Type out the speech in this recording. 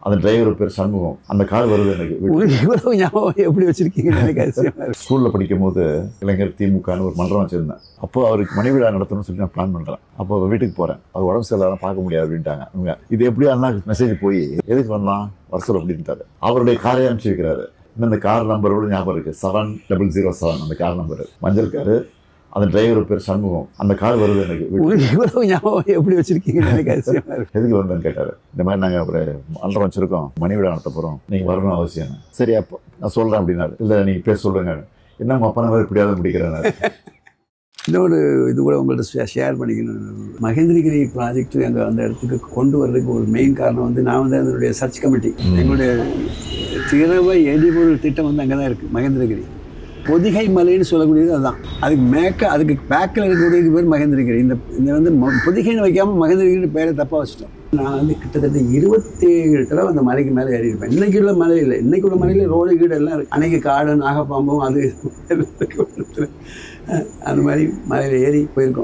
அந்த டிரைவர் பேர் சண்முகம். அந்த கார் வருது எனக்கு. இவ்வளவு ஞாபகம் எப்படி வச்சிருக்கீங்க? எனக்கு அதிசயமா இருக்கு. ஸ்கூலில் படிக்கும் போது இளைஞர் திமுகன்னு ஒரு மன்றம் வச்சுருந்தேன். அப்போ அவருக்கு மணி விழா நடத்தணும்னு சொல்லி நான் பிளான் பண்ணுறேன். அப்போ வீட்டுக்கு போகிறேன். அது உடம்பு சரியில்லாத பார்க்க முடியாது அப்படின்ட்டாங்க. அவங்க இது எப்படியா அண்ணாக்கு மெசேஜ் போய் எதுக்கு வரலாம் வர அப்படின்ட்டாரு. அவருடைய காரை அனுப்பிச்சு வைக்கிறாரு. இன்னும் அந்த கார் நம்பரோட ஞாபகம் இருக்குது, 7007 அந்த கார் நம்பரு, மஞ்சள் காரு. அந்த டிரைவர் பேர் சண்முகம். அந்த கார் வருது எனக்கு. இவ்வளவு ஞாபகம் எப்படி வச்சிருக்கீங்க? எனக்கு அதிசயமா இருக்கு. எதுக்கு வந்தேன்னு கேட்டார். இந்த மாதிரி நாங்கள் ஒரு மன்றம் வச்சுருக்கோம், மணி விழா நடத்த போகிறோம், நீங்கள் வரணும் அவசியம். சரி அப்போ நான் சொல்கிறேன் அப்படின்னாரு. இல்லை நீங்கள் பேர் சொல்லுங்க. என்ன உங்கள் அப்பா மாதிரி இப்படியாவது முடிக்கிறேன். இன்னொரு இது கூட உங்கள்கிட்ட ஷேர் பண்ணிக்கணும். மகேந்திரகிரி ப்ராஜெக்ட் எங்கள் அந்த இடத்துக்கு கொண்டு வர்றதுக்கு ஒரு மெயின் காரணம் வந்து நான் வந்து அதனுடைய சர்ச் கமிட்டி, எங்களுடைய திரவ எரிபொருள் திட்டம் வந்து அங்கே தான் இருக்குது. மகேந்திரகிரி பொதிகை மலைன்னு சொல்லக்கூடியது அதுதான். அதுக்கு பேக்கில் இருக்கக்கூடியது பேர் மகேந்திரகிரி. இந்த வந்து பொதிகைன்னு வைக்காமல் மகேந்திரகிரி பேரை தப்பாக வச்சுட்டோம். நான் வந்து கிட்டத்தட்ட 27 தடவை அந்த மலைக்கு மேலே ஏறி இருப்பேன். இன்றைக்கி உள்ள மலை இல்லை, இன்றைக்கி உள்ள மலையில் ரோடு கீடு எல்லாம் இருக்குது. அன்றைக்கி காடு நாகப்பாம்பும் அது அந்த மாதிரி மலையில் ஏறி போயிருக்கோம்.